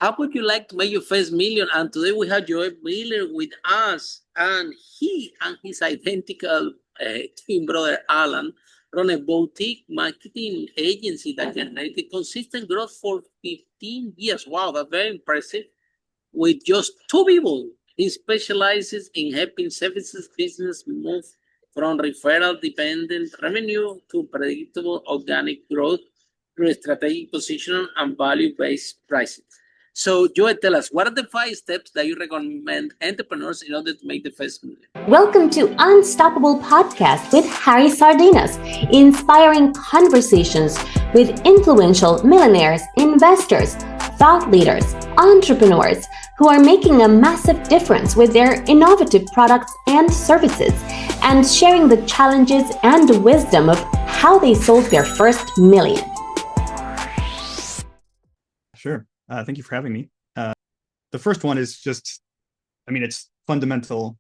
How would you like to make your first million? And today we have Joel Miller with us, and he and his identical twin brother Alan run a boutique marketing agency that generated consistent growth for 15 years. Wow, that's very impressive. With just two people, he specializes in helping services business move from referral dependent revenue to predictable organic growth through strategic positioning and value based pricing. So, Joel, tell us, what are the 5 steps that you recommend entrepreneurs in order to make the first million? Welcome to Unstoppable Podcast with Harry Sardinas, inspiring conversations with influential millionaires, investors, thought leaders, entrepreneurs who are making a massive difference with their innovative products and services, and sharing the challenges and wisdom of how they sold their first million. Sure. Thank you for having me. The first one is just, it's fundamental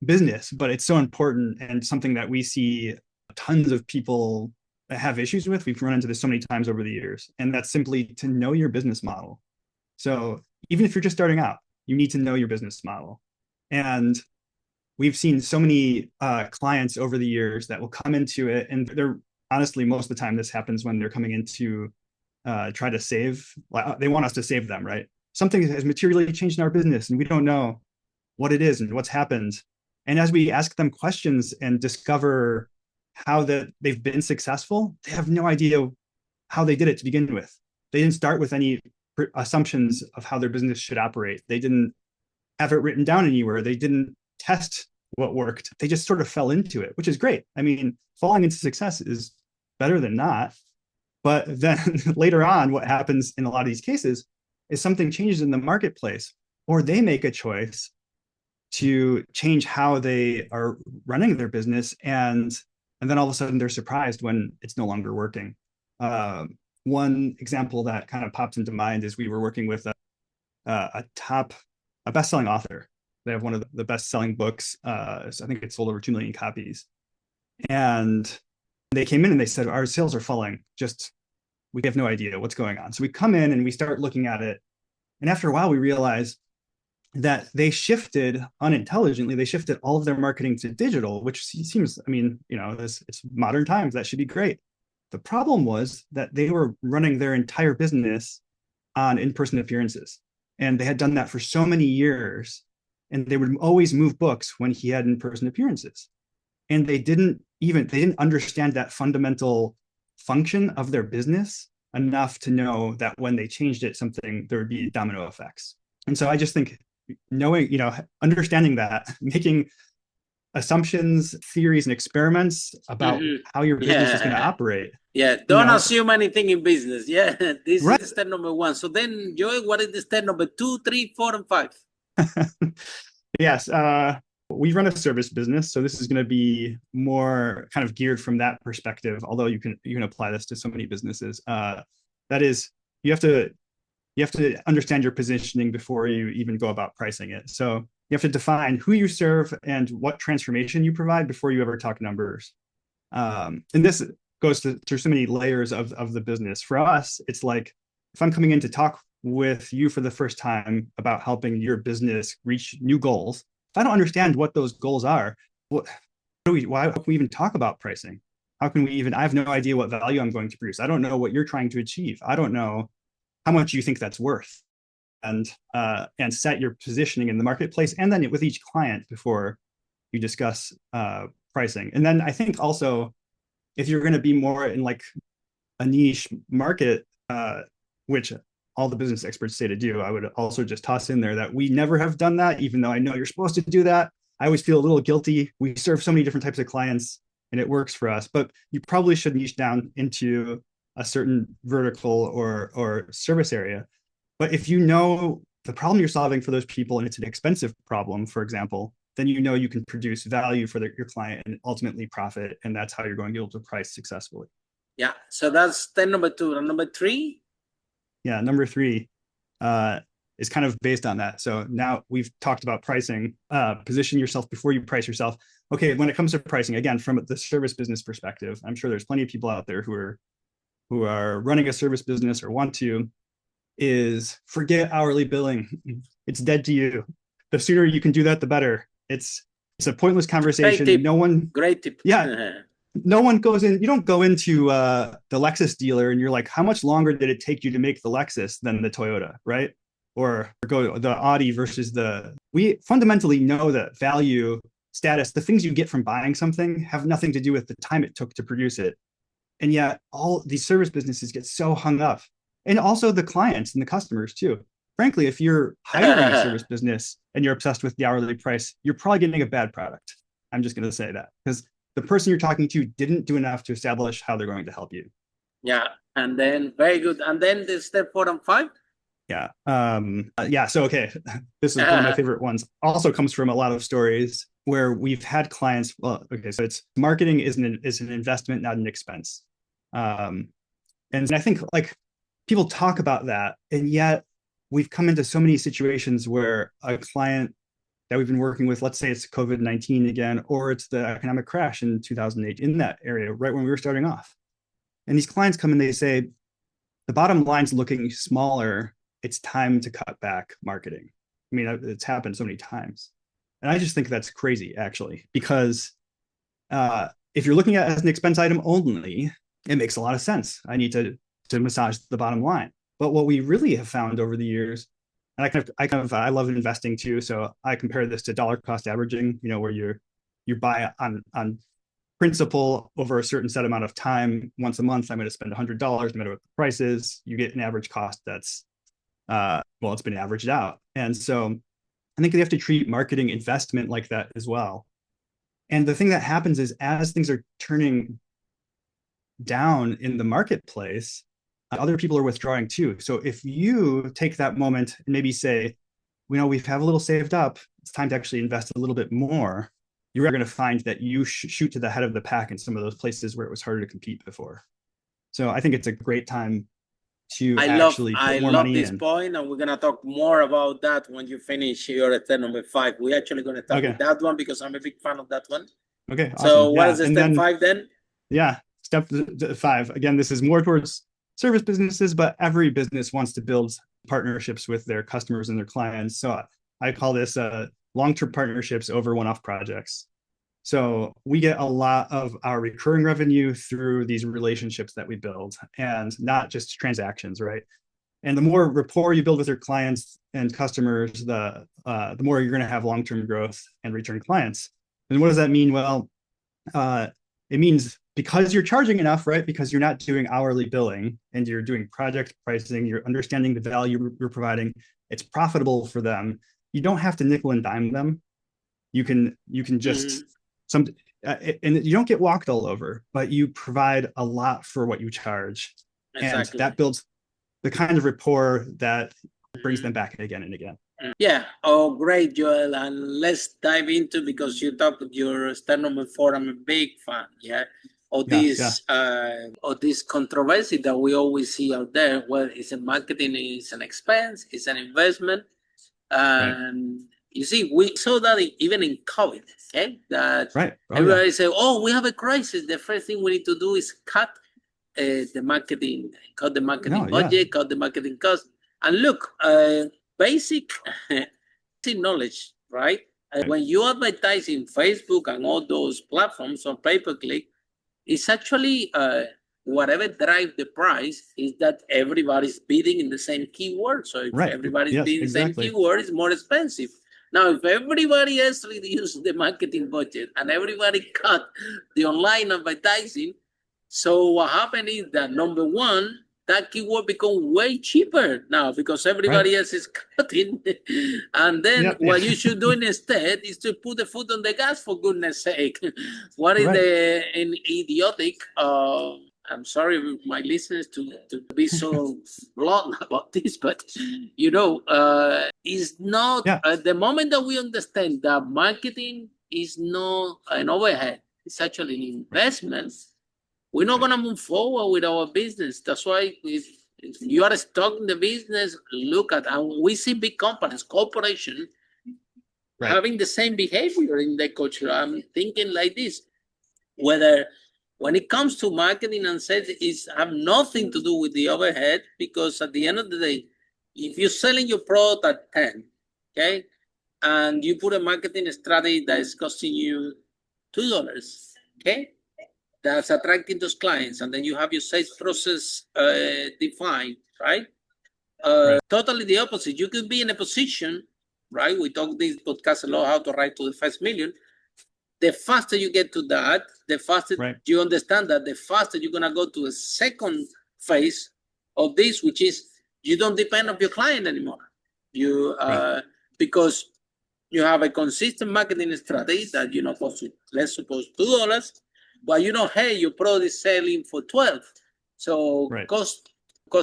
business, but it's so important and something that we see tons of people have issues with. We've run into this so many times over the years, and that's simply to know your business model. So even if you're just starting out, you need to know your business model. And we've seen so many clients over the years that will come into it, and they're honestly, most of the time this happens when they're coming into try to save. They want us to save them, right? Something has materially changed in our business and we don't know what it is and what's happened. And as we ask them questions and discover how that they've been successful, they have no idea how they did it to begin with. They didn't start with any assumptions of how their business should operate. They didn't have it written down anywhere. They didn't test what worked. They just sort of fell into it, which is great. Falling into success is better than not. But then later on, what happens in a lot of these cases is something changes in the marketplace, or they make a choice to change how they are running their business. And then all of a sudden they're surprised when it's no longer working. One example that kind of pops into mind is we were working with a best-selling author. They have one of the best-selling books. So I think it sold over 2 million copies. And they came in and they said, our sales are falling. We have no idea what's going on. So we come in and we start looking at it. And after a while, we realize that they shifted unintelligently. They shifted all of their marketing to digital, which seems, it's modern times. That should be great. The problem was that they were running their entire business on in-person appearances. And they had done that for so many years. And they would always move books when he had in-person appearances. And they didn't understand that fundamental function of their business enough to know that when they changed it, there would be domino effects. And so I just think understanding that, making assumptions, theories, and experiments about how your business is going to operate. Yeah, don't assume anything in business. Yeah, this is step number 1. So then, Joey, what is the step number 2, 3, 4, and 5? Yes. We run a service business, so this is going to be more kind of geared from that perspective. Although you can apply this to so many businesses. That is, you have to understand your positioning before you even go about pricing it. So you have to define who you serve and what transformation you provide before you ever talk numbers. And this goes through so many layers of the business. For us, it's like if I'm coming in to talk with you for the first time about helping your business reach new goals. If I don't understand what those goals are, why can we even talk about pricing? How can we even, I have no idea what value I'm going to produce. I don't know what you're trying to achieve. I don't know how much you think that's worth. And set your positioning in the marketplace and then with each client before you discuss pricing. And then I think also, if you're going to be more in like a niche market, which all the business experts say to do, I would also just toss in there that we never have done that, even though I know you're supposed to do that. I always feel a little guilty. We serve so many different types of clients and it works for us, but you probably should niche down into a certain vertical or service area. But if you know the problem you're solving for those people and it's an expensive problem, for example, then you can produce value for your client and ultimately profit. And that's how you're going to be able to price successfully. Yeah. So that's step number 2. And number 3? Yeah, number 3 is kind of based on that. So now we've talked about pricing, position yourself before you price yourself. Okay, when it comes to pricing, again, from the service business perspective, I'm sure there's plenty of people out there who are running a service business or want to. is forget hourly billing. It's dead to you. The sooner you can do that, the better. It's a pointless conversation. Great tip. No one, Great tip. yeah, no one goes in. You don't go into the Lexus dealer and you're like, how much longer did it take you to make the Lexus than the Toyota, right? Or go the Audi versus we fundamentally know that value, status, the things you get from buying something have nothing to do with the time it took to produce it. And yet all these service businesses get so hung up, and also the clients and the customers too. Frankly, if you're hiring a service business and you're obsessed with the hourly price, you're probably getting a bad product. I'm just going to say that, because the person you're talking to didn't do enough to establish how they're going to help you. Yeah. And then very good. And then the step 4 and 5. Yeah. So, okay. This is one of my favorite ones. Also comes from a lot of stories where we've had clients. Well, okay. So it's marketing is an investment, not an expense. And I think like people talk about that, and yet we've come into so many situations where a client that we've been working with, let's say it's COVID-19 again, or it's the economic crash in 2008 in that area, right when we were starting off. And these clients come and they say, the bottom line's looking smaller. It's time to cut back marketing. I mean, it's happened so many times. And I just think that's crazy, actually, because if you're looking at it as an expense item only, it makes a lot of sense. I need to massage the bottom line. But what we really have found over the years, and I love investing too, so I compare this to dollar cost averaging, where you buy on principal over a certain set amount of time. Once a month, I'm going to spend $100, no matter what the price is. You get an average cost that's, it's been averaged out. And so I think they have to treat marketing investment like that as well. And the thing that happens is, as things are turning down in the marketplace, other people are withdrawing too. So if you take that moment and maybe say, we have a little saved up, it's time to actually invest a little bit more, you're going to find that you shoot to the head of the pack in some of those places where it was harder to compete before. So I think it's a great time to put more money in. I love this point, and we're going to talk more about that when you finish your step number 5. We're actually going to talk about that one because I'm a big fan of that one. Okay, awesome. So what is the step 5 then? Yeah, step 5. Again, this is more towards service businesses, but every business wants to build partnerships with their customers and their clients. So I call this long-term partnerships over one-off projects. So we get a lot of our recurring revenue through these relationships that we build, and not just transactions, right? And the more rapport you build with your clients and customers, the more you're going to have long-term growth and return clients. And what does that mean? Well, it means because you're charging enough, right? Because you're not doing hourly billing and you're doing project pricing, you're understanding the value you're providing, it's profitable for them. You don't have to nickel and dime them. You can just and you don't get walked all over, but you provide a lot for what you charge. Exactly. And that builds the kind of rapport that brings them back again and again. Yeah. Oh, great, Joel. And let's dive into, because you talked your step number 4. I'm a big fan. Yeah. Of this controversy that we always see out there, where it's a marketing is an expense, it's an investment. And you see, we saw that even in COVID, okay? That everybody say, we have a crisis. The first thing we need to do is cut the marketing budget, cut the marketing cost. And look, basic knowledge, right? When you advertise in Facebook and all those platforms on pay-per-click, it's actually whatever drives the price is that everybody's bidding in the same keyword. So if everybody's bidding the same keyword, it's more expensive. Now, if everybody else reduced the marketing budget and everybody cut the online advertising, so what happened is that, number one, that keyword become way cheaper now because everybody else is cutting. And then what you should do instead is to put the foot on the gas, for goodness sake. What is an idiotic, I'm sorry, my listeners, to be so blunt about this, but, is not, the moment that we understand that marketing is not an overhead, it's actually an investment, we're not going to move forward with our business. That's why if you are stuck in the business, look at, and we see big companies, corporations, having the same behavior in their culture. I'm thinking like this, whether when it comes to marketing and sales, it have nothing to do with the overhead, because at the end of the day, if you're selling your product at 10, okay, and you put a marketing strategy that is costing you $2, okay, that's attracting those clients, and then you have your sales process defined, right? Totally the opposite. You could be in a position, right? We talk this podcast a lot, how to write to the first million. The faster you get to that, the faster you understand that, the faster you're gonna go to a second phase of this, which is you don't depend on your client anymore. You because you have a consistent marketing strategy that you know costs, let's suppose $2, but you know, hey, your product is selling for 12. So cost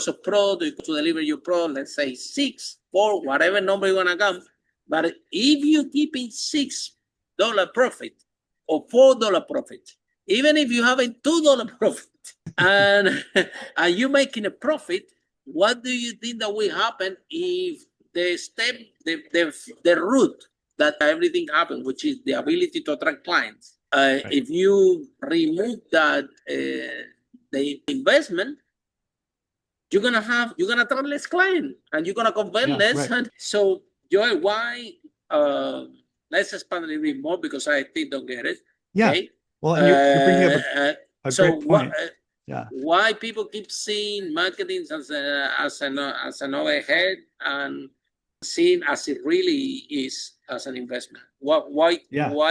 of product to deliver your product, let's say 6, 4, whatever number you wanna come. But if you keep in $6 profit or $4 profit, even if you have a $2 profit and you're making a profit, what do you think that will happen if the step, the route that everything happens, which is the ability to attract clients, if you remove that the investment, you're gonna attract less client and you're gonna convert less. So Joel, why let's expand a little bit more because I think don't get it. Okay? Well, you're bringing up a great point. Why people keep seeing marketing as an overhead and seen as it really is as an investment? Why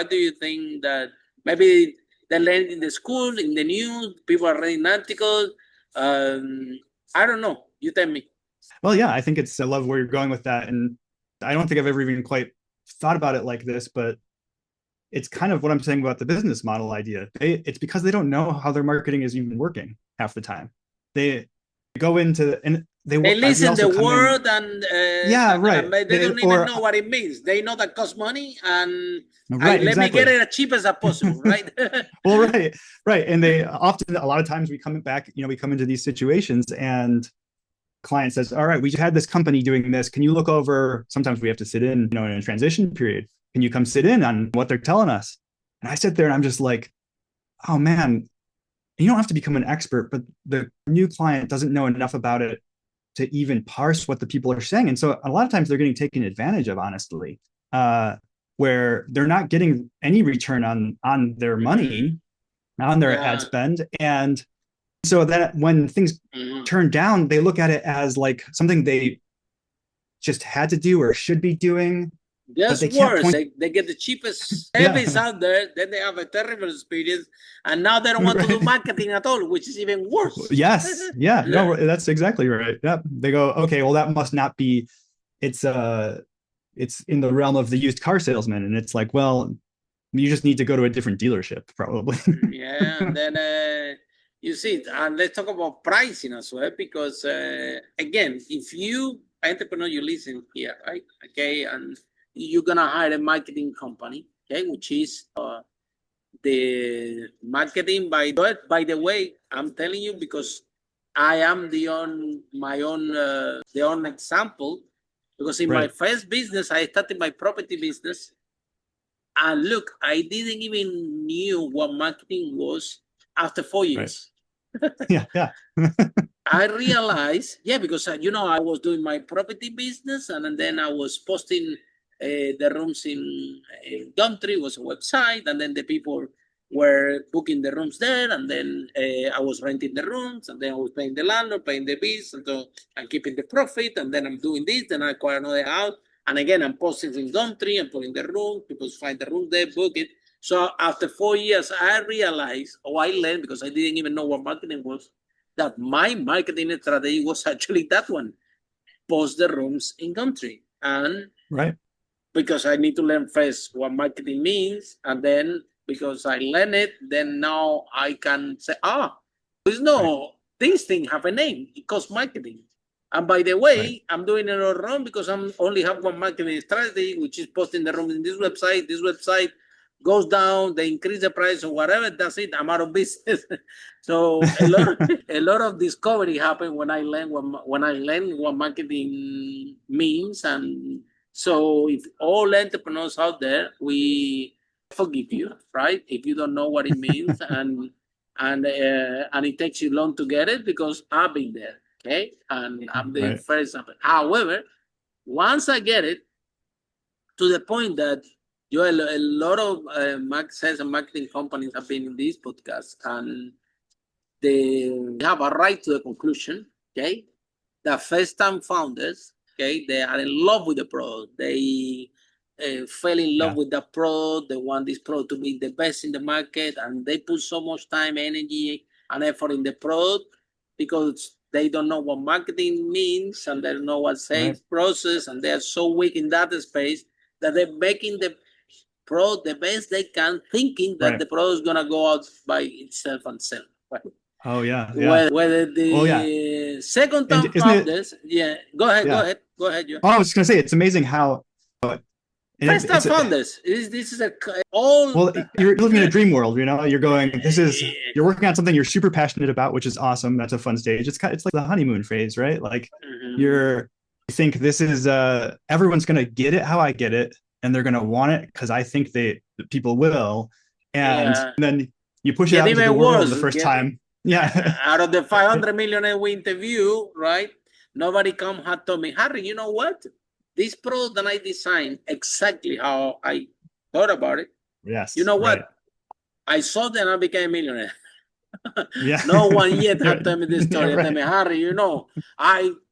do you think that maybe they learn in the school, in the news, people are reading articles? I don't know. You tell me. Well, yeah, I think I love where you're going with that. And I don't think I've ever even quite thought about it like this, but it's kind of what I'm saying about the business model idea. It's because they don't know how their marketing is even working half the time. They go into and they listen to the word and they don't even know what it means. They know that costs money and let me get it as cheap as possible, right? Well, right. And they often, a lot of times we come into these situations and client says, all right, we had this company doing this. Can you look over? Sometimes we have to sit in, in a transition period. Can you come sit in on what they're telling us? And I sit there and I'm just like, oh man, you don't have to become an expert, but the new client doesn't know enough about it to even parse what the people are saying. And so a lot of times they're getting taken advantage of, honestly, where they're not getting any return on their money, on their ad spend. And so that when things turn down, they look at it as like something they just had to do or should be doing. Just worse. They get the cheapest service out there, then they have a terrible experience, and now they don't want to do marketing at all, which is even worse. Yes. Yeah. No, that's exactly right. Yep. They go, okay, well, that must not be. It's in the realm of the used car salesman, and it's like, well, you just need to go to a different dealership, probably. And then you see, and let's talk about pricing as well, because again, if you entrepreneur, you listen here, right? Okay, and you're gonna hire a marketing company, okay, which is the marketing by the way, I'm telling you because I am the own example, because in my first business, I started my property business, and look, I didn't even knew what marketing was after 4 years. Yeah. I realized, because I was doing my property business, and then I was posting the rooms in Gumtree, was a website, and then the people were booking the rooms there, and then I was renting the rooms, and then I was paying the landlord, paying the bills, and so I'm keeping the profit, and then I'm doing this, then I acquire another house, and again I'm posting in Gumtree and putting the room, people find the room there, book it. So after 4 years, I realized, I learned, because I didn't even know what marketing was, that my marketing strategy was actually that one: post the rooms in Gumtree, and because I need to learn first what marketing means, and then because I learned it, then now I can say, this thing have a name. It costs marketing. And by the way, I'm doing it all wrong because I'm only have one marketing strategy, which is posting the rooms in this website. This website goes down, they increase the price or whatever. That's it. I'm out of business. So a lot of discovery happened when I learned what marketing means. And so if all entrepreneurs out there, we forgive you, right? If you don't know what it means and it takes you long to get it, because I've been there. Okay, and I'm the first. However, once I get it to the point that a lot of sales and marketing companies have been in this podcast, and they have arrived to the conclusion, okay, that first-time founders, okay, they are in love with the product. They fell in love with the product. They want this product to be the best in the market, and they put so much time, energy, and effort in the product because they don't know what marketing means and they don't know what sales process, and they are so weak in that space that they're making the product the best they can, thinking that the product is gonna go out by itself and sell. Right? Oh yeah, Whether the second time founders, go ahead. Oh, I was just gonna say, it's amazing how first time founders. This is all. Well, you're living in a dream world, you know. You're going. You're working on something you're super passionate about, which is awesome. That's a fun stage. It's like the honeymoon phase, right? Like you think this is everyone's gonna get it how I get it, and they're gonna want it because I think people will, and then you push it out into the world the first time. Yeah. Out of the 500 millionaires we interview, right? Nobody had told me, Harry, you know what? This product that I designed exactly how I thought about it. Yes. You know what? I sold it and I became a millionaire. No one yet had told me this story. Tell me, Harry, you know,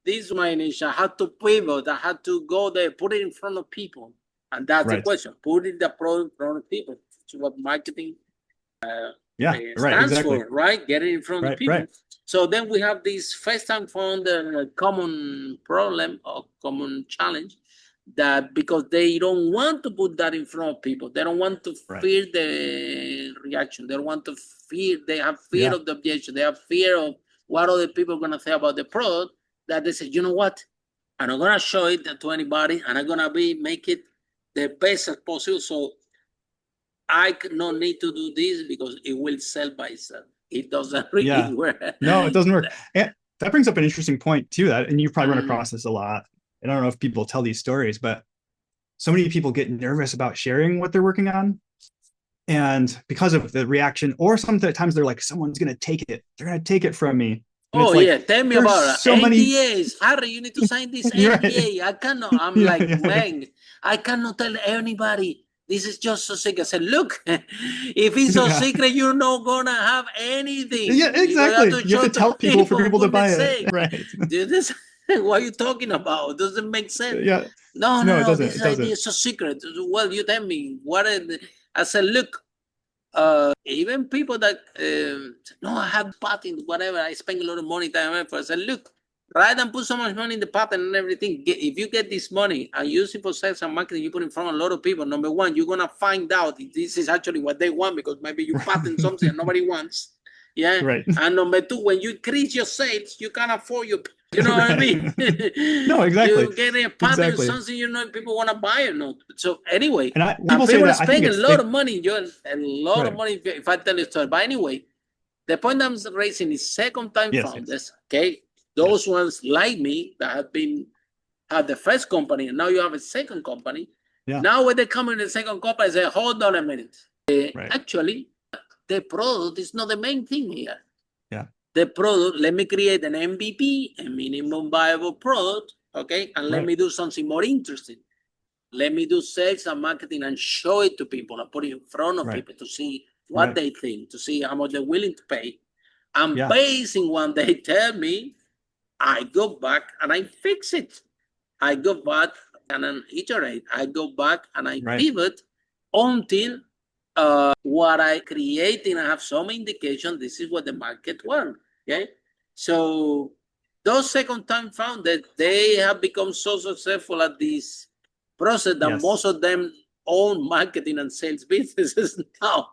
this is my initial. I had to pivot. I had to go there, put it in front of people. And that's the question. Putting the product in front of people. That's what marketing stands for, right? Get it in front of people. So then we have this first-time founder common problem or common challenge that because they don't want to put that in front of people, they don't want to fear the reaction, they don't want to fear, they have fear of the objection, they have fear of what other people are going to say about the product, that they say, you know what, I'm not going to show it to anybody, and I'm going to make it the best as possible, so I don't need to do this because it will sell by itself. It doesn't really work. No, it doesn't work. And that brings up an interesting point too. And you probably run across this a lot. And I don't know if people tell these stories, but so many people get nervous about sharing what they're working on. And because of the reaction, or sometimes they're like, someone's going to take it. They're going to take it from me. And tell me about it. So NDAs. Harry, you need to sign this NDA. I cannot. I'm man, I cannot tell anybody. This is just so secret. I said, look, if it's so secret, you're not gonna have anything. Yeah, exactly. You have to tell people for people to buy it. Right. Dude, what are you talking about? Doesn't make sense. Yeah. No, it doesn't. This idea is so secret. Well, you tell me what. I said, look, even people that no, I have patent, whatever. I spend a lot of money, time, and effort. I said, look. Rather than put so much money in the patent and everything, if you get this money and use it for sales and marketing, you put it in front of a lot of people. Number one, you're going to find out if this is actually what they want because maybe you patent something nobody wants. Yeah. Right. And number two, when you increase your sales, you can afford your, you know what I mean? No, exactly. You get a patent or something, you know, people want to buy it or not. So anyway, and people spend a lot of money, a lot of money if I tell you a story. But anyway, the point I'm raising is second time founders, okay? Those ones like me that have the first company and now you have a second company. Yeah. Now when they come in the second company, they say, hold on a minute. Actually, the product is not the main thing here. Yeah. The product, let me create an MVP, a minimum viable product, okay? And let me do something more interesting. Let me do sales and marketing and show it to people and put it in front of people to see what they think, to see how much they're willing to pay. And based on what they tell me, I go back and I fix it. I go back and I iterate. I go back and I pivot until what I create and I have some indication this is what the market wants. Okay, so those second-time founders, they have become so successful at this process that most of them own marketing and sales businesses now.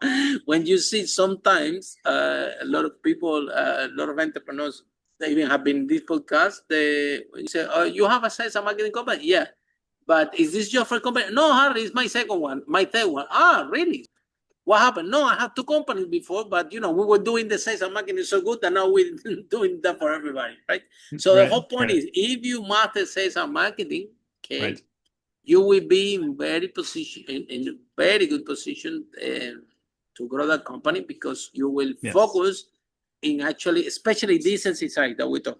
When you see sometimes a lot of people, a lot of entrepreneurs, they even have been in this podcast. They say, "Oh, you have a sales and marketing company?" Yeah, but is this your first company? No, Harry, it's my second one, my third one. Ah, really? What happened? No, I had two companies before, but you know, we were doing the sales and marketing so good that now we're doing that for everybody, right? So the whole point is, if you master sales and marketing, okay, you will be in very good position to grow that company because you will focus in actually, especially decency side that we talk.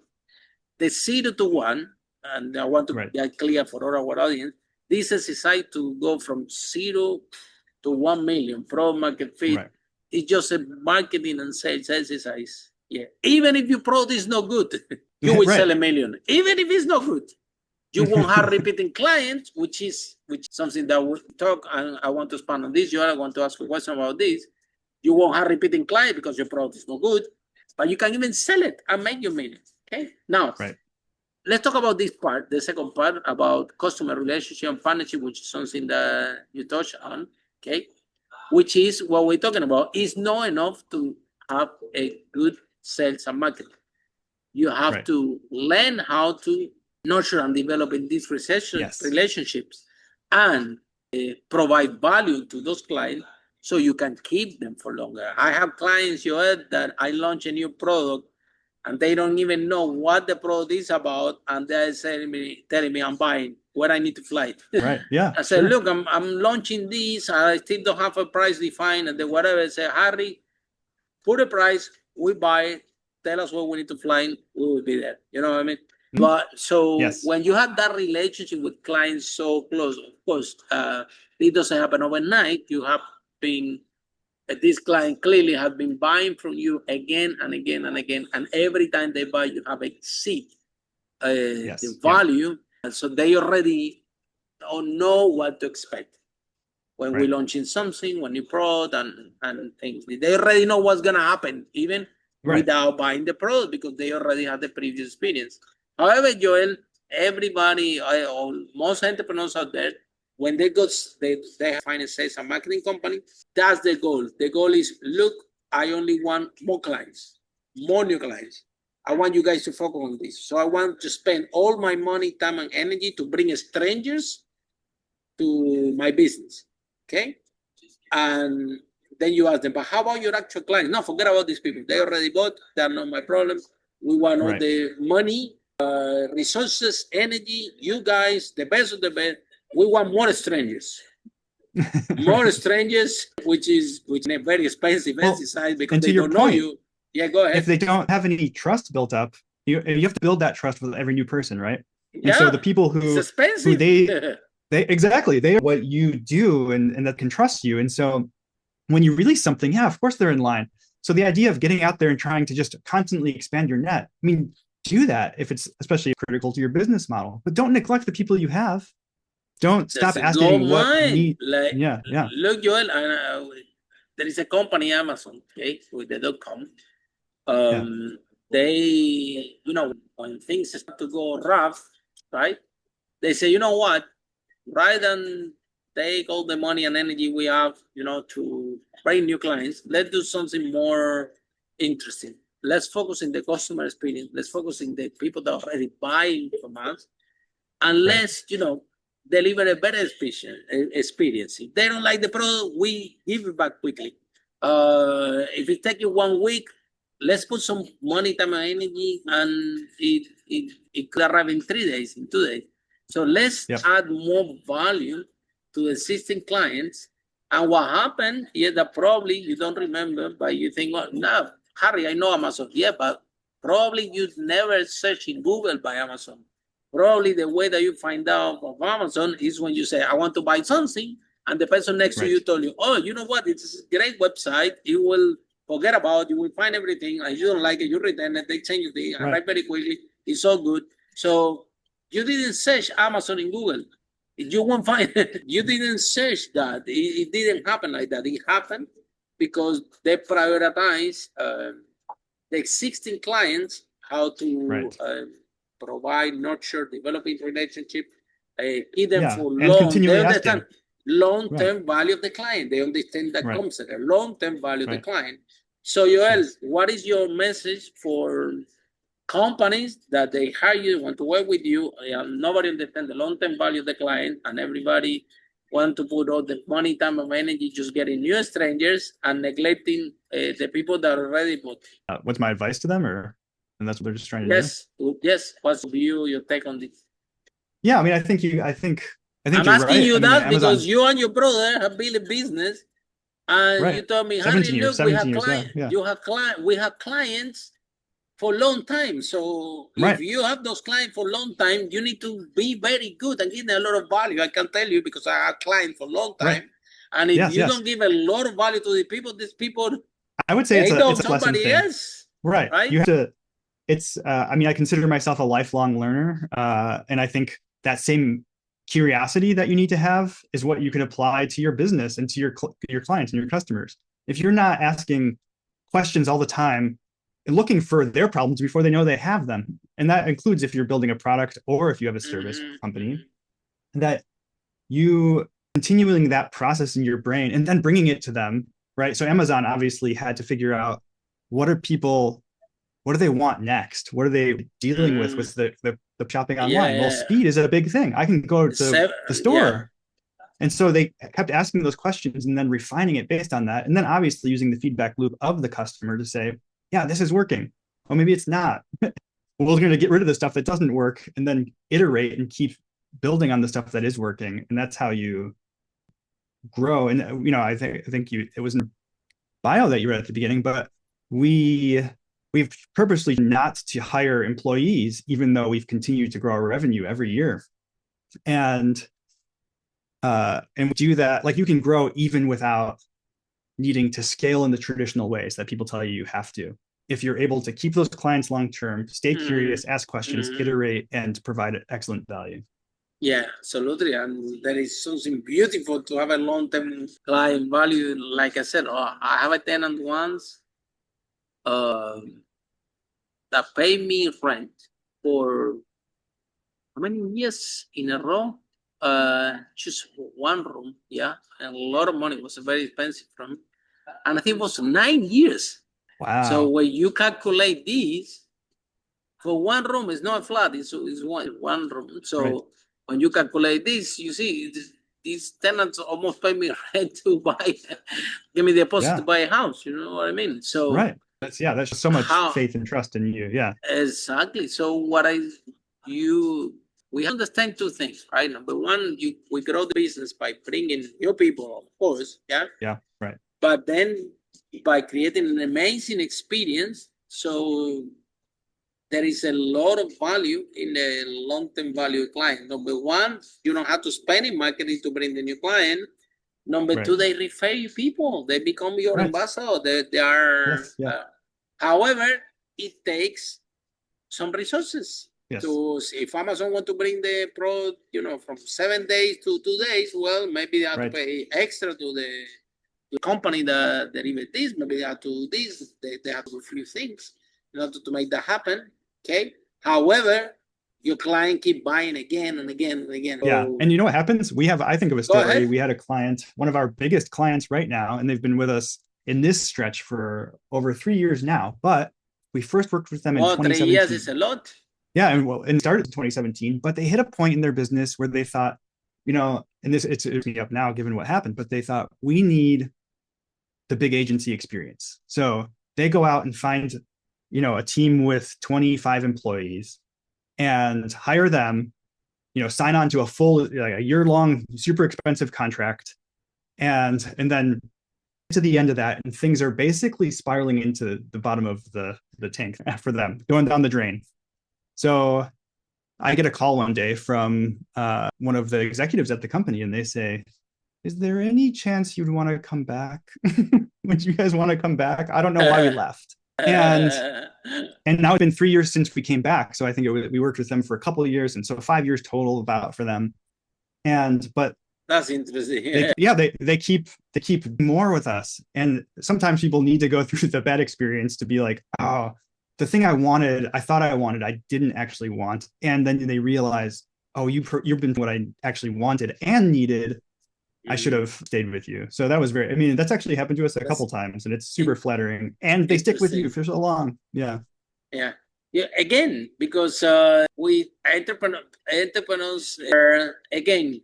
the 0 to 1, and I want to get clear for all our audience, this exercise to go from 0 to 1 million product market fit, it's just a marketing and sales exercise. Yeah. Even if your product is not good, you will sell 1 million. Even if it's not good, you won't have repeating clients, which is something that we talk, and I want to expand on this. I want to ask a question about this. You won't have repeating clients because your product is not good, but you can even sell it and make your million. Okay. Now, let's talk about this part, the second part about customer relationship and partnership, which is something that you touched on. Okay. Which is what we're talking about. Is not enough to have a good sales and marketing. You have to learn how to nurture and develop in these relationships and provide value to those clients so you can keep them for longer. I have clients, that I launch a new product and they don't even know what the product is about, and they're telling me I'm buying, where I need to fly. I said, look, I'm launching this, I still don't have a price defined, and then whatever. I say, Harry, put a price, we buy it, tell us where we need to fly, we will be there. You know what I mean? But so when you have that relationship with clients so close, of course, it doesn't happen overnight. You have been, this client clearly has been buying from you again and again and again. And every time they buy, you have exceed the value. And so they already don't know what to expect when we're launching something, when you product and things. They already know what's going to happen, even without buying the product, because they already had the previous experience. However, Joel, everybody, or most entrepreneurs out there, when they find a sales and marketing company, that's the goal. The goal is, look, I only want more clients, more new clients. I want you guys to focus on this. So I want to spend all my money, time, and energy to bring strangers to my business. Okay? And then you ask them, but how about your actual clients? No, forget about these people. They already bought. They're not my problem. We want all the money, resources, energy, you guys, the best of the best. We want more strangers. More strangers, which is a very expensive exercise because they don't know you. Yeah, go ahead. If they don't have any trust built up, you have to build that trust with every new person, right? And so the people who they are what you do and that can trust you. And so when you release something, of course they're in line. So the idea of getting out there and trying to just constantly expand your net, I mean, do that if it's especially critical to your business model, but don't neglect the people you have. Don't stop asking what need. Look, Joel, there is a company, Amazon, okay, with the .com. They, when things start to go rough, right? They say, you know what? Rather than take all the money and energy we have, to bring new clients, let's do something more interesting. Let's focus on the customer experience. Let's focus on the people that are already buying from us, and let's, deliver a better experience. If they don't like the product, we give it back quickly. If it takes you 1 week, let's put some money, time, and energy, and it could arrive in 3 days, in 2 days. So let's add more value to existing clients. And what happened is that probably you don't remember, but you think, well, no, Harry, I know Amazon. Yeah, but probably you never search in Google by Amazon. Probably the way that you find out of Amazon is when you say, I want to buy something, and the person next to you told you, oh, you know what? It's a great website. You will forget about it. You will find everything, and you don't like it. You return it. They change it. Arrive very quickly. It's so good. So you didn't search Amazon in Google. You won't find it. You didn't search that. It didn't happen like that. It happened because they prioritize the existing clients, how to provide, nurture, developing relationship, keep them for long. They understand long-term value of the client. They understand that concept, a long-term value of the client. So, Joel, what is your message for companies that they hire you, want to work with you, and nobody understands the long-term value of the client, and everybody want to put all the money, time, and energy just getting new strangers and neglecting the people that already bought? What's my advice to them, and that's what they're just trying to do? Yes. What's your take on this? Yeah, I mean, I think I'm asking you that because you and your brother have built a business, and you told me, Harry, look, we have clients. We have clients for a long time. So Right. if you have those clients for a long time, you need to be very good and give them a lot of value. I can tell you because I have clients for a long time. Right. And if Yes, you yes. don't give a lot of value to these people, I would say it's a lesson somebody thing. else. Right. You have to, it's, I mean, I consider myself a lifelong learner. And I think that same curiosity that you need to have is what you can apply to your business and to your clients and your customers. If you're not asking questions all the time and looking for their problems before they know they have them, and that includes if you're building a product or if you have a service company, that you continuing that process in your brain and then bringing it to them, right? So Amazon obviously had to figure out what do they want next? What are they dealing with the shopping online? Well, speed is a big thing. I can go to the store. And so they kept asking those questions and then refining it based on that. And then obviously using the feedback loop of the customer to say, yeah, this is working. Or maybe it's not. We're going to get rid of the stuff that doesn't work and then iterate and keep building on the stuff that is working. And that's how you grow. And, you know, I think it was in the bio that you read at the beginning, but we've purposely not to hire employees, even though we've continued to grow our revenue every year. And do that, like you can grow even without needing to scale in the traditional ways that people tell you have to. If you're able to keep those clients long-term, stay curious, ask questions, iterate, and provide excellent value. Yeah, absolutely. And there is something beautiful to have a long-term client value. Like I said, I have a tenant once that paid me rent for how many years in a row? Just one room, yeah, and a lot of money. It was a very expensive room, and I think it was 9 years. Wow! So when you calculate this, for one room, it's not a flat; it's one room. So when you calculate this, you see these tenants almost pay me rent to give me the deposit to buy a house. You know what I mean? So that's just so much faith and trust in you. Yeah, exactly. So we understand two things, right? Number one, we grow the business by bringing new people, of course, yeah? Yeah, right. But then by creating an amazing experience, so there is a lot of value in the long-term value client. Number one, you don't have to spend in marketing to bring the new client. Number two, they refer you people. They become your ambassador. They are, however, it takes some resources. To if Amazon want to bring the product, from 7 days to 2 days, well, maybe they have to pay extra to the company that delivered this. Maybe they have to do this. They have to do a few things in order to make that happen. Okay. However, your client keep buying again and again and again. Yeah, and you know what happens? I think of a story. We had a client, one of our biggest clients right now, and they've been with us in this stretch for over 3 years now. But we first worked with them in 2017. 3 years is a lot. Yeah, and started in 2017, but they hit a point in their business where they thought, and it's me up now given what happened, but they thought we need the big agency experience. So they go out and find, a team with 25 employees and hire them, sign on to a full, a year-long, super expensive contract, and then to the end of that, and things are basically spiraling into the bottom of the tank for them, going down the drain. So I get a call one day from one of the executives at the company, and they say, is there any chance you'd want to come back? Would you guys want to come back? I don't know why we left. And now it's been 3 years since we came back. So I think we worked with them for a couple of years. And so 5 years total for them. But that's interesting. They keep more with us. And sometimes people need to go through the bad experience to be like, oh, the thing I thought I wanted, I didn't actually want. And then they realize, oh, you've been what I actually wanted and needed. I should have stayed with you. So that was that's actually happened to us a couple times, and it's super flattering. And they stick with you for so long. Yeah. Yeah. Yeah. Again, because we entrepreneurs again,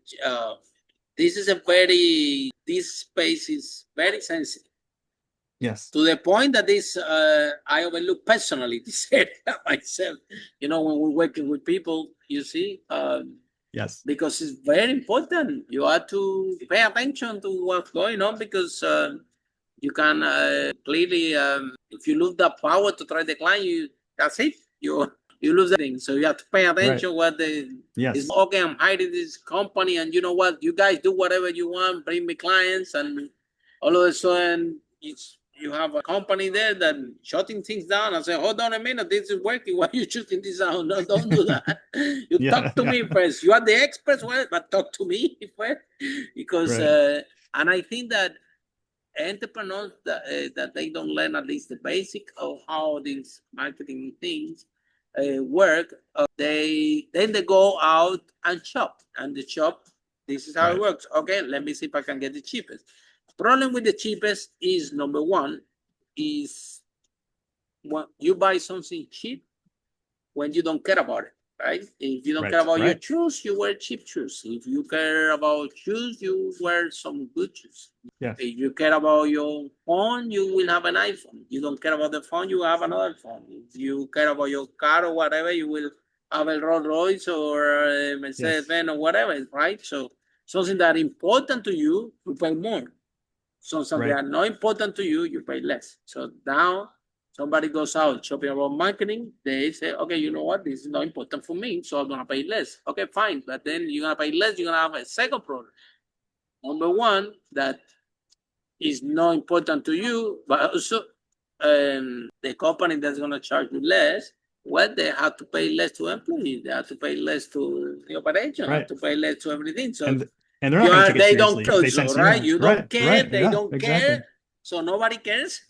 this space is very sensitive. Yes. To the point that I overlook personally this area myself. When we're working with people, you see. Yes. Because it's very important. You have to pay attention to what's going on because you can clearly, if you lose the power to try the client, That's it. You lose that thing. So you have to pay attention what the is. Okay, I'm hiring this company, and you know what? You guys do whatever you want, bring me clients, and all of a sudden you have a company there that shutting things down. I say, hold on a minute, this is working. Why are you shutting this down? No, don't do that. You talk to me first. You are the experts, well, but talk to me first. Because and I think that entrepreneurs that they don't learn at least the basic of how these marketing things work, they go out and shop, and the shop, this is how it works. Okay, let me see if I can get the cheapest. Problem with the cheapest is, number one, is when you buy something cheap when you don't care about it. Right? If you don't care about your shoes, you wear cheap shoes. If you care about shoes, you wear some good shoes. Yes. If you care about your phone, you will have an iPhone. You don't care about the phone, you have another phone. If you care about your car or whatever, you will have a Rolls Royce or a Mercedes-Benz or whatever, right? So something that is important to you, you pay more. Something that are not important to you, you pay less. So now somebody goes out shopping about marketing, they say, okay, you know what? This is not important for me, so I'm going to pay less. Okay, fine. But then you're going to pay less, you're going to have a second problem. Number one, that is not important to you, but also the company that's going to charge you less, well, they have to pay less to employees. They have to pay less to the operation, have to pay less to everything. So and they're not going to take it seriously. Don't care, right? You don't care, they don't care. So nobody cares.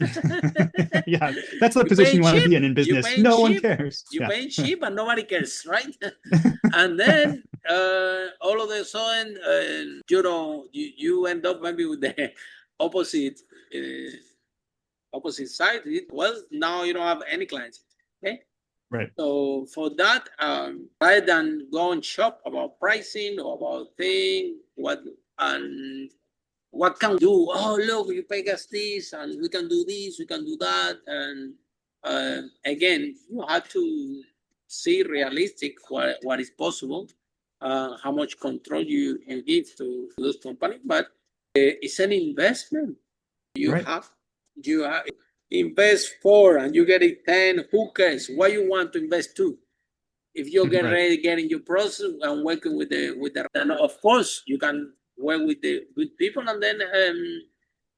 Yeah, that's the position you want to be in business. No one cares. You pay cheap and nobody cares, right? And then all of a sudden, you end up maybe with the opposite side. Well, now you don't have any clients. Okay. Right. So for that, rather than go and shop about pricing or about thing, what can we do? Oh, look, you pay us this, and we can do this, we can do that. And again, you have to see realistic what is possible, how much control you give to those companies. But it's an investment. You have invest 4 and you get it 10. Who cares? Why you want to invest 2? If you're getting ready, getting your process and working with the, and of course you can work with the good people, and then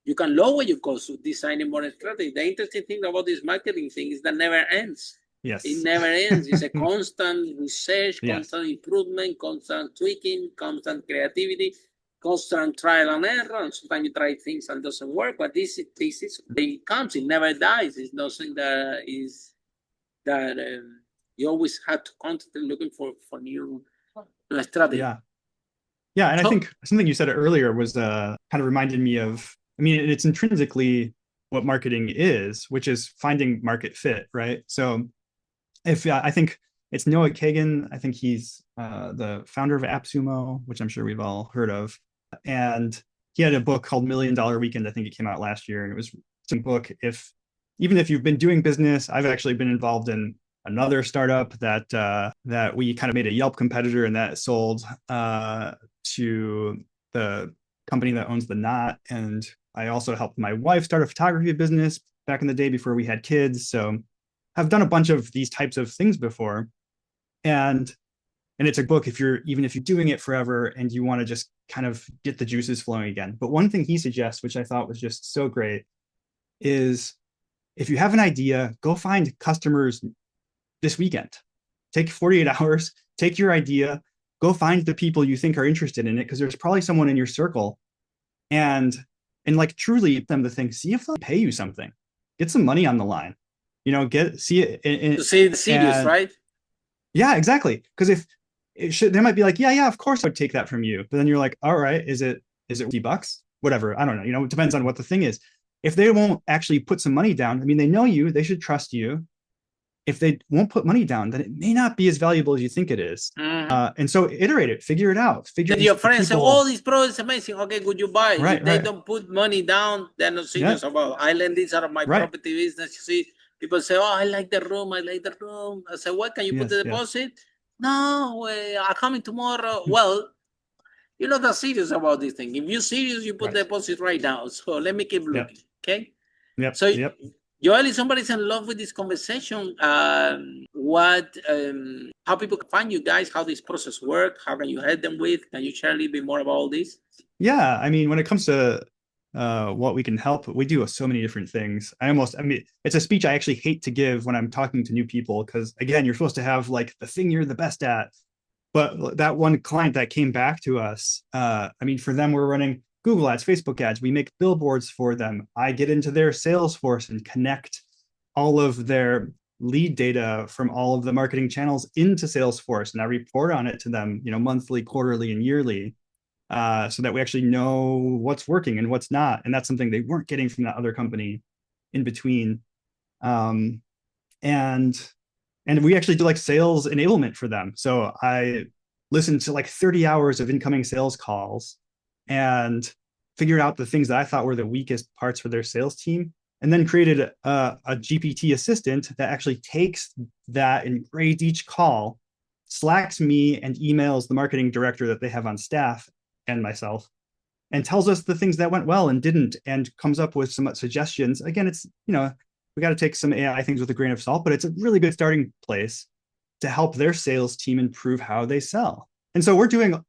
you can lower your costs with designing more strategy. The interesting thing about this marketing thing is that never ends. Yes, it never ends. It's a constant research, constant improvement, constant tweaking, constant creativity, constant trial and error. And sometimes you try things and it doesn't work, but this is it comes. It never dies. It's nothing that is that you always have to constantly looking for new strategy. Yeah, and I think something you said earlier was kind of reminded me of, I mean, it's intrinsically what marketing is, which is finding market fit, right? So if I think it's Noah Kagan, I think he's the founder of AppSumo, which I'm sure we've all heard of. And he had a book called $1 Million Weekend. I think it came out last year. And it was a book, even if you've been doing business, I've actually been involved in another startup that we kind of made a Yelp competitor, and that sold to the company that owns The Knot. And I also helped my wife start a photography business back in the day before we had kids. So I've done a bunch of these types of things before. And it's a book even if you're doing it forever and you want to just kind of get the juices flowing again. But one thing he suggests, which I thought was just so great, is if you have an idea, go find customers this weekend. Take 48 hours, take your idea, go find the people you think are interested in it, because there's probably someone in your circle, and like truly them the thing, see if they'll pay you something, get some money on the line, see it to see the serious, right? Yeah, exactly. Because if they might be like, yeah, of course I would take that from you, but then you're like, all right, is it $50? Whatever, I don't know. It depends on what the thing is. If they won't actually put some money down, I mean, they know you, they should trust you. If they won't put money down, then it may not be as valuable as you think it is. And so iterate it, figure it out. Your friends say, oh, this product is amazing. Okay, would you buy? If they don't put money down, they're not serious about I lend this out of my property business. You see, people say, oh, I like the room. I say, what, can you put the deposit? No, I'm coming tomorrow. Well, you're not that serious about this thing. If you're serious, you put the deposit right now. So let me keep looking. Okay? Yep. So Joel, if somebody's in love with this conversation, how people can find you guys, how this process works, how can you help them with? Can you share a little bit more about all this? Yeah, I mean, when it comes to what we can help, we do so many different things. It's a speech I actually hate to give when I'm talking to new people, because again, you're supposed to have like the thing you're the best at. But that one client that came back to us, for them, we're running Google ads, Facebook ads. We make billboards for them. I get into their Salesforce and connect all of their lead data from all of the marketing channels into Salesforce, and I report on it to them, monthly, quarterly, and yearly, so that we actually know what's working and what's not. And that's something they weren't getting from that other company in between. And we actually do like sales enablement for them. So I listened to like 30 hours of incoming sales calls and figured out the things that I thought were the weakest parts for their sales team, and then created a GPT assistant that actually takes that and grades each call, Slacks me and emails the marketing director that they have on staff and myself, and tells us the things that went well and didn't, and comes up with some suggestions. Again, it's, we got to take some AI things with a grain of salt, but it's a really good starting place to help their sales team improve how they sell. And so we're doing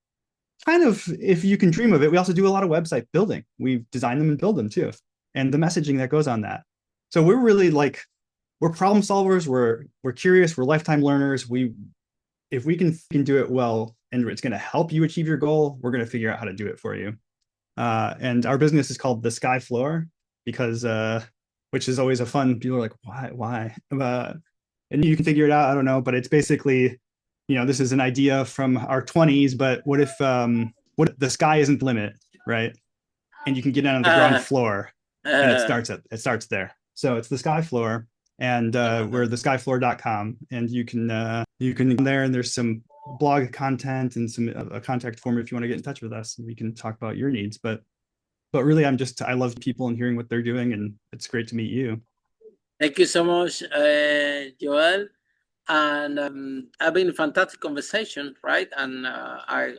kind of, if you can dream of it, we also do a lot of website building. We design them and build them too, and the messaging that goes on that. So we're really like, we're problem solvers. We're curious. We're lifetime learners. If we can do it well, and it's going to help you achieve your goal, we're going to figure out how to do it for you. And our business is called The Sky Floor, because which is always a fun, people are like, why? And you can figure it out. I don't know, but it's basically, this is an idea from our 20s, but what if the sky isn't the limit, right? And you can get on the ground floor, and it starts there. So it's The Sky Floor, and we're theskyfloor.com, and you can go there, and there's some blog content and some a contact form if you want to get in touch with us, and we can talk about your needs. But really, I love people and hearing what they're doing, and it's great to meet you. Thank you so much, Joel. And I've been a fantastic conversation, right? And I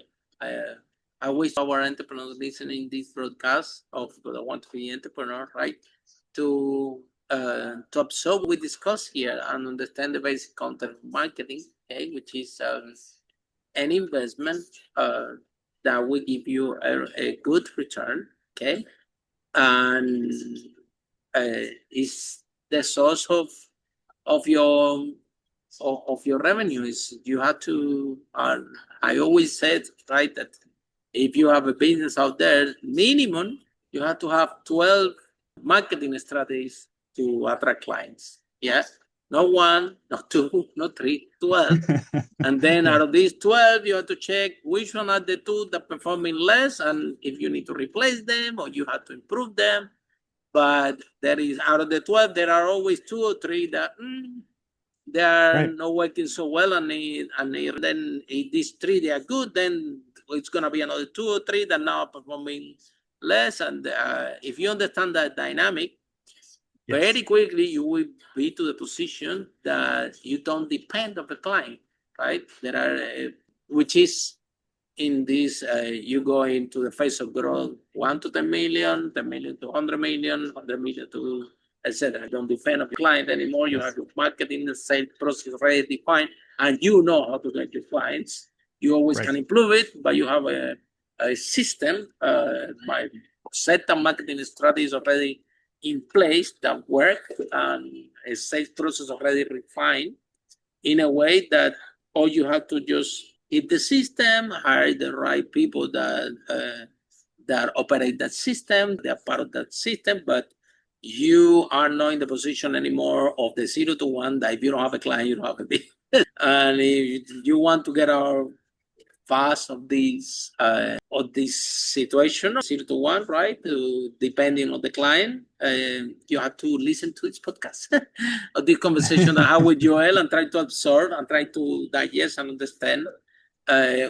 wish our entrepreneurs listening this broadcast of the Want to Be Entrepreneur, right, to absorb what we discuss here and understand the basic content of marketing, okay, which is an investment that will give you a good return, okay, and is the source of your revenue. Is you have to. I always said, right, that if you have a business out there, minimum you have to have 12 marketing strategies to attract clients. Yes. Not one, not two, not three, 12. And then out of these 12, you have to check which one are the two that performing less, and if you need to replace them or you have to improve them. But there is, out of the 12, there are always 2 or 3 that they are not working so well, and then if these 3 they are good, then it's gonna be another 2 or 3 that now are performing less. And if you understand that dynamic, yes, very quickly you will be to the position that you don't depend on the client, right? There are, which is in this, you go into the phase of growth, 1 to 10 million, 10 million to 100 million, 100 million to, etc. Don't depend on the client anymore. You have your marketing and sales process already defined, and you know how to get your clients. You always can improve it, but you have a system, by certain marketing strategies already in place that work, and a sales process already refined in a way that all you have to just hit the system, hire the right people that operate that system, they are part of that system, but you are not in the position anymore of the 0 to 1 that if you don't have a client, you don't have a business. And if you want to get out fast of this situation, 0 to 1, right? Depending on the client, you have to listen to this podcast of this conversation I have with Joel, and try to absorb and try to digest and understand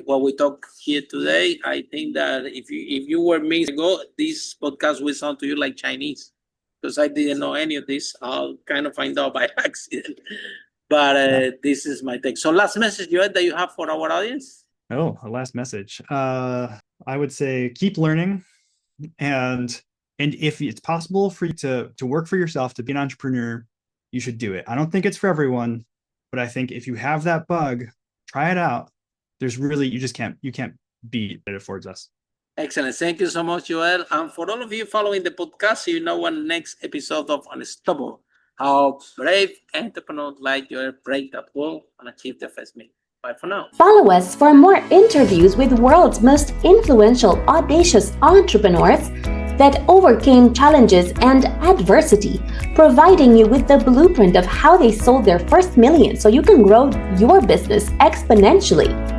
what we talk here today. I think that if you were me ago, this podcast will sound to you like Chinese, because I didn't know any of this. I'll kind of find out by accident. But this is my take. So last message, Joel, that you have for our audience? Oh, a last message. I would say keep learning, and And if it's possible for you to work for yourself, to be an entrepreneur, you should do it. I don't think it's for everyone, but I think if you have that bug, try it out. There's really, you can't beat what it affords us. Excellent. Thank you so much, Joel. And for all of you following the podcast, you know what next episode of Unstoppable, how brave entrepreneurs like Joel break that wall and achieve their first million. Bye for now. Follow us for more interviews with world's most influential, audacious entrepreneurs that overcame challenges and adversity, providing you with the blueprint of how they sold their first million so you can grow your business exponentially.